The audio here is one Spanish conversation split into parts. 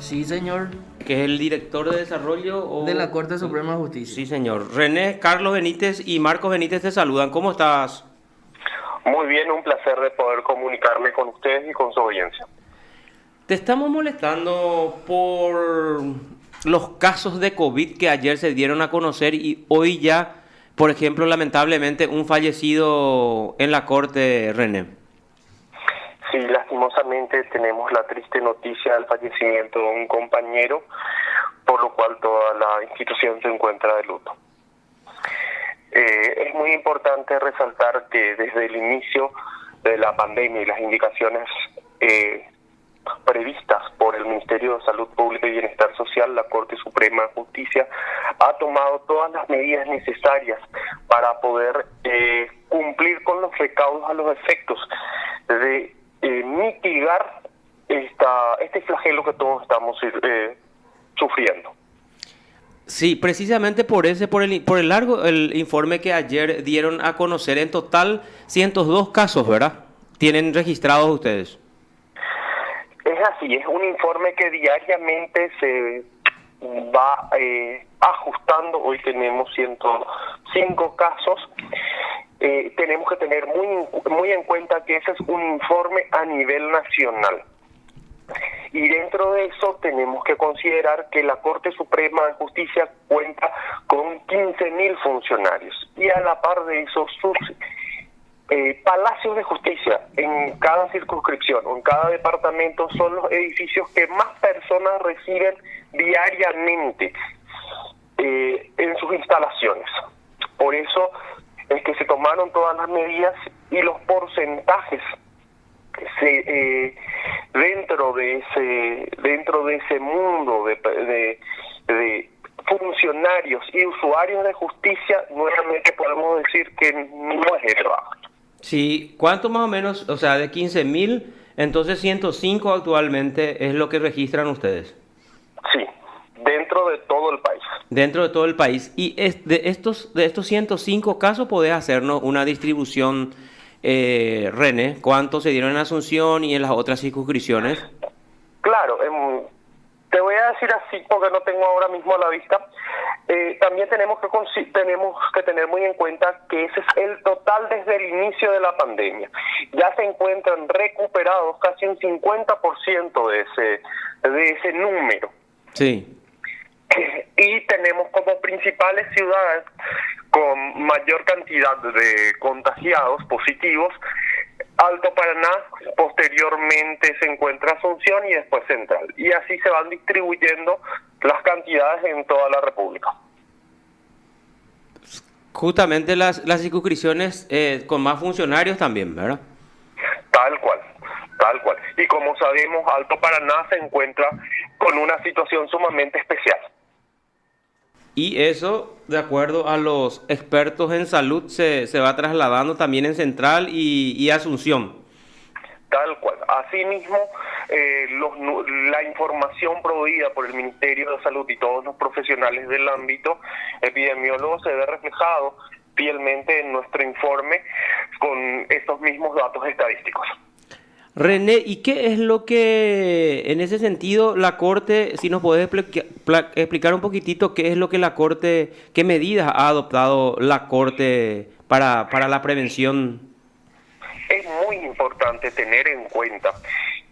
Sí, señor, que es el director de desarrollo de la Corte Suprema de Justicia. Sí, señor. René, Carlos Benítez y Marcos Benítez te saludan. ¿Cómo estás? Muy bien, un placer de poder comunicarme con ustedes y con su audiencia. Te estamos molestando por los casos de COVID que ayer se dieron a conocer y hoy ya, por ejemplo, lamentablemente, un fallecido en la corte, René. Sí, lastimosamente tenemos la triste noticia del fallecimiento de un compañero, por lo cual toda la institución se encuentra de luto. Es muy importante resaltar que desde el inicio de la pandemia y las indicaciones previstas por el Ministerio de Salud Pública y Bienestar Social, la Corte Suprema de Justicia ha tomado todas las medidas necesarias para poder cumplir con los recaudos a los efectos de mitigar este flagelo que todos estamos sufriendo. Sí, precisamente por el informe que ayer dieron a conocer, en total 102 casos, ¿verdad? Tienen registrados ustedes. Es así, es un informe que diariamente se va ajustando. Hoy tenemos 105 casos. Tenemos que tener muy en cuenta que ese es un informe a nivel nacional. Y dentro de eso tenemos que considerar que la Corte Suprema de Justicia cuenta con 15.000 funcionarios. Y a la par de eso, sus palacios de justicia en cada circunscripción o en cada departamento son los edificios que más personas reciben diariamente en sus instalaciones. Por eso es que se tomaron todas las medidas y los porcentajes dentro de ese mundo de funcionarios y usuarios de justicia, nuevamente podemos decir que no es elevado. Sí, ¿cuánto más o menos? O sea, de 15.000, entonces 105 actualmente es lo que registran ustedes. Sí, dentro de todo el país. Dentro de todo el país. Y de estos 105 casos, ¿podés hacernos una distribución, René? ¿Cuántos se dieron en Asunción y en las otras circunscripciones? Claro, te voy a decir así porque no tengo ahora mismo a la vista. También tenemos que tener muy en cuenta que ese es el total desde el inicio de la pandemia. Ya se encuentran recuperados casi un 50% de ese número. Sí. Y tenemos como principales ciudades con mayor cantidad de contagiados positivos Alto Paraná, posteriormente se encuentra Asunción y después Central. Y así se van distribuyendo las cantidades en toda la República. Justamente las circunscripciones con más funcionarios también, ¿verdad? Tal cual, tal cual. Y como sabemos, Alto Paraná se encuentra con una situación sumamente especial. Y eso, de acuerdo a los expertos en salud, se va trasladando también en Central y Asunción. Tal cual. Asimismo, la información proveída por el Ministerio de Salud y todos los profesionales del ámbito epidemiólogo se ve reflejado fielmente en nuestro informe con estos mismos datos estadísticos. René, ¿y qué es lo que, en ese sentido, la Corte, si nos podés explicar un poquitito qué es lo que la Corte, qué medidas ha adoptado la Corte para la prevención? Es muy importante tener en cuenta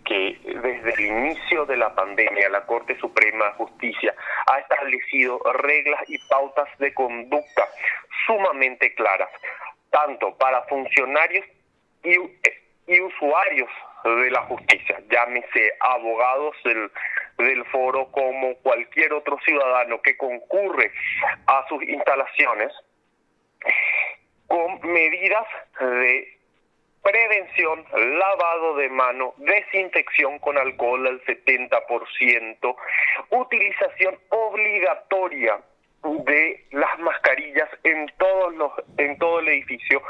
que desde el inicio de la pandemia la Corte Suprema de Justicia ha establecido reglas y pautas de conducta sumamente claras, tanto para funcionarios y usuarios de la justicia, llámese abogados del foro como cualquier otro ciudadano que concurre a sus instalaciones, con medidas de prevención, lavado de mano, desinfección con alcohol al 70%, utilización obligatoria de las mascarillas en todo el edificio,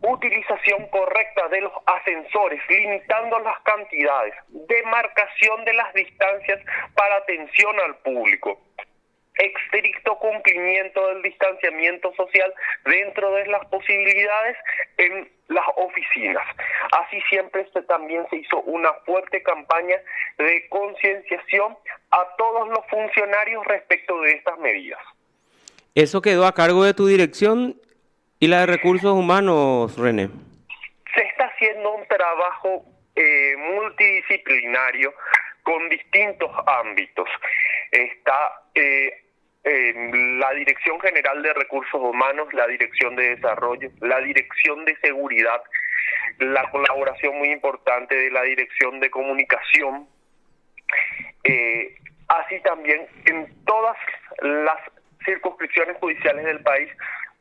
utilización correcta de los ascensores, limitando las cantidades, demarcación de las distancias para atención al público, estricto cumplimiento del distanciamiento social dentro de las posibilidades en las oficinas. Así siempre también se hizo una fuerte campaña de concienciación a todos los funcionarios respecto de estas medidas. ¿Eso quedó a cargo de tu dirección y la de recursos humanos, René? Se está haciendo un trabajo multidisciplinario con distintos ámbitos. Está la Dirección General de Recursos Humanos, la Dirección de Desarrollo, la Dirección de Seguridad, la colaboración muy importante de la Dirección de Comunicación, así también en todas las circunscripciones judiciales del país,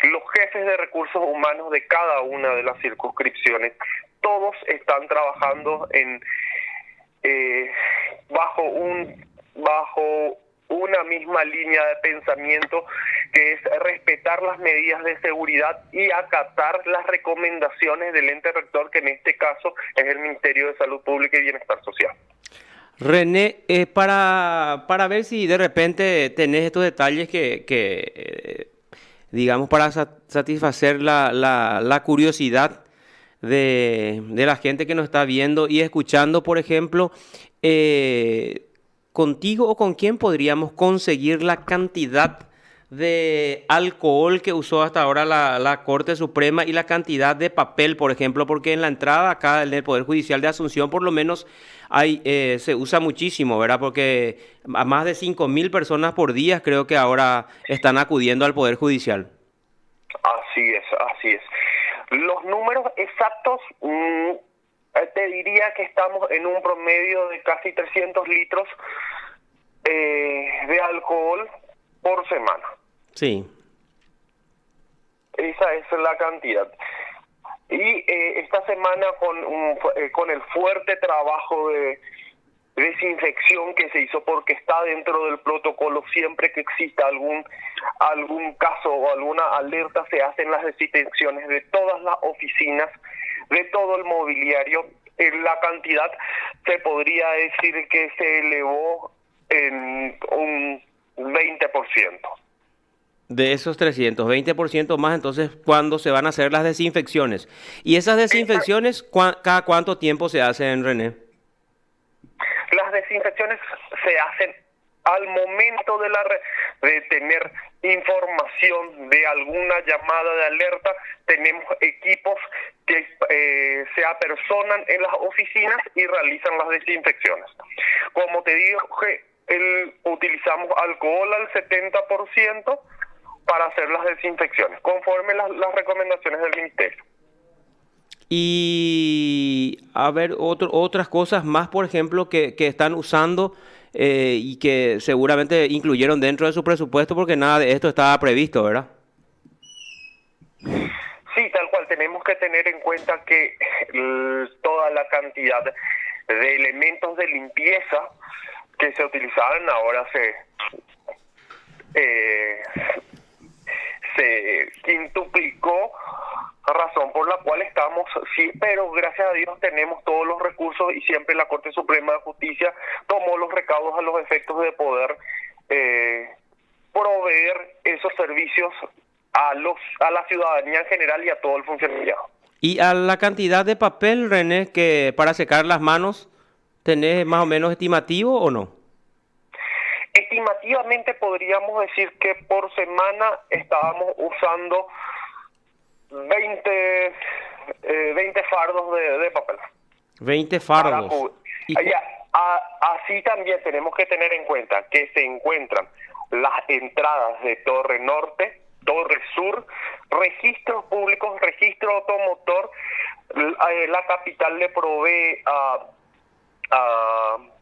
los jefes de recursos humanos de cada una de las circunscripciones, todos están trabajando bajo una misma línea de pensamiento, que es respetar las medidas de seguridad y acatar las recomendaciones del ente rector, que en este caso es el Ministerio de Salud Pública y Bienestar Social. René, para ver si de repente tenés estos detalles que digamos, para satisfacer la curiosidad de la gente que nos está viendo y escuchando, por ejemplo, ¿contigo o con quién podríamos conseguir la cantidad de alcohol que usó hasta ahora la Corte Suprema y la cantidad de papel, por ejemplo? Porque en la entrada acá del Poder Judicial de Asunción, por lo menos, se usa muchísimo, ¿verdad? Porque a más de 5.000 personas por día creo que ahora están acudiendo al Poder Judicial. Así es, así es. Los números exactos, te diría que estamos en un promedio de casi 300 litros de alcohol por semana. Sí. Esa es la cantidad. Y esta semana con el fuerte trabajo de desinfección que se hizo, porque está dentro del protocolo, siempre que exista algún caso o alguna alerta, se hacen las desinfecciones de todas las oficinas, de todo el mobiliario. La cantidad se podría decir que se elevó en un 20%. De esos 300, 20% más, entonces, ¿cuándo se van a hacer las desinfecciones? ¿Y esas desinfecciones, cada cuánto tiempo se hacen, René? Las desinfecciones se hacen al momento de tener información de alguna llamada de alerta. Tenemos equipos que se apersonan en las oficinas y realizan las desinfecciones. Como te digo, utilizamos alcohol al 70% para hacer las desinfecciones, conforme las recomendaciones del Ministerio. Y a ver, otras cosas más, por ejemplo, que están usando y que seguramente incluyeron dentro de su presupuesto, porque nada de esto estaba previsto, ¿verdad? Sí, tal cual. Tenemos que tener en cuenta que toda la cantidad de elementos de limpieza que se utilizaban ahora se quintuplicó, razón por la cual estamos, sí, pero gracias a Dios tenemos todos los recursos y siempre la Corte Suprema de Justicia tomó los recaudos a los efectos de poder proveer esos servicios a la ciudadanía en general y a todo el funcionariado. Y a la cantidad de papel, René, que para secar las manos, ¿tenés más o menos estimativo o no? Estimativamente podríamos decir que por semana estábamos usando 20 fardos de papel. 20 fardos. Así también tenemos que tener en cuenta que se encuentran las entradas de Torre Norte, Torre Sur, registros públicos, registro automotor. La capital le provee a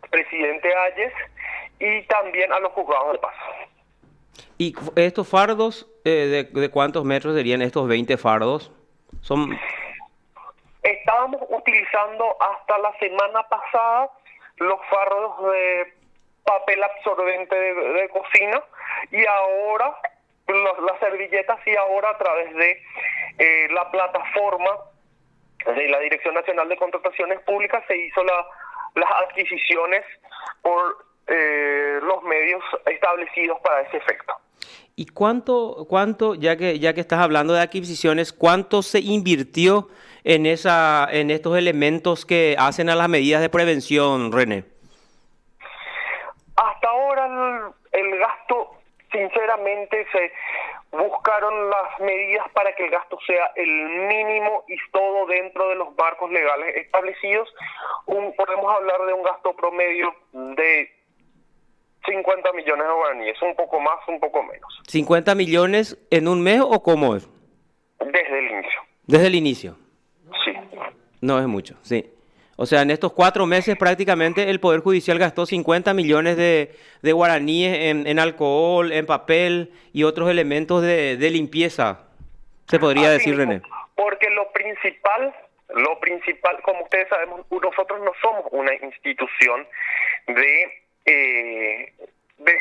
Presidente Hayes y también a los juzgados de paz. ¿Y estos fardos, de cuántos metros serían estos 20 fardos? Estábamos utilizando hasta la semana pasada los fardos de papel absorbente de cocina, y ahora las servilletas, y ahora a través de la plataforma de la Dirección Nacional de Contrataciones Públicas se hizo las adquisiciones por los medios establecidos para ese efecto. ¿Y cuánto, ya que estás hablando de adquisiciones, cuánto se invirtió en estos elementos que hacen a las medidas de prevención, René? Hasta ahora el gasto, sinceramente, se buscaron las medidas para que el gasto sea el mínimo y todo dentro de los marcos legales establecidos. Podemos hablar de un gasto promedio de 50 millones de guaraníes, un poco más, un poco menos. ¿50 millones en un mes o cómo es? Desde el inicio. Desde el inicio. Sí. No es mucho, sí. O sea, en estos 4 meses prácticamente el Poder Judicial gastó 50 millones de guaraníes en alcohol, en papel y otros elementos de limpieza, se podría Así decir, mismo, René. porque lo principal, como ustedes sabemos, nosotros no somos una institución de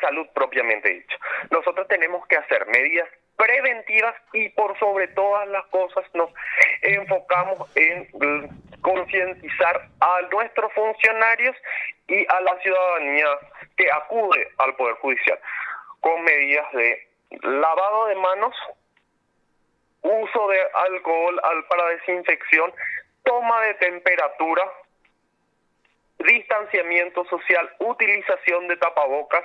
salud propiamente dicho. Nosotros tenemos que hacer medidas preventivas y por sobre todas las cosas nos enfocamos en concientizar a nuestros funcionarios y a la ciudadanía que acude al Poder Judicial con medidas de lavado de manos, uso de alcohol para desinfección, toma de temperatura, distanciamiento social, utilización de tapabocas.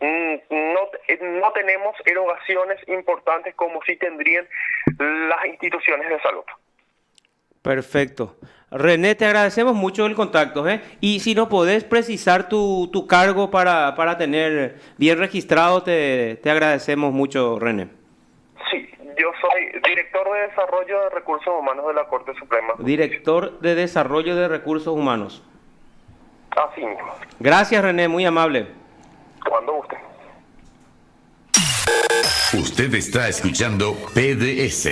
No tenemos erogaciones importantes como sí tendrían las instituciones de salud. Perfecto. René, te agradecemos mucho el contacto, ¿eh? Y si no podés precisar tu cargo para tener bien registrado, te agradecemos mucho, René. Sí, yo soy director de Desarrollo de Recursos Humanos de la Corte Suprema. Director de Desarrollo de Recursos Humanos. Así mismo. Gracias, René, muy amable. Cuando guste. Usted está escuchando PDS.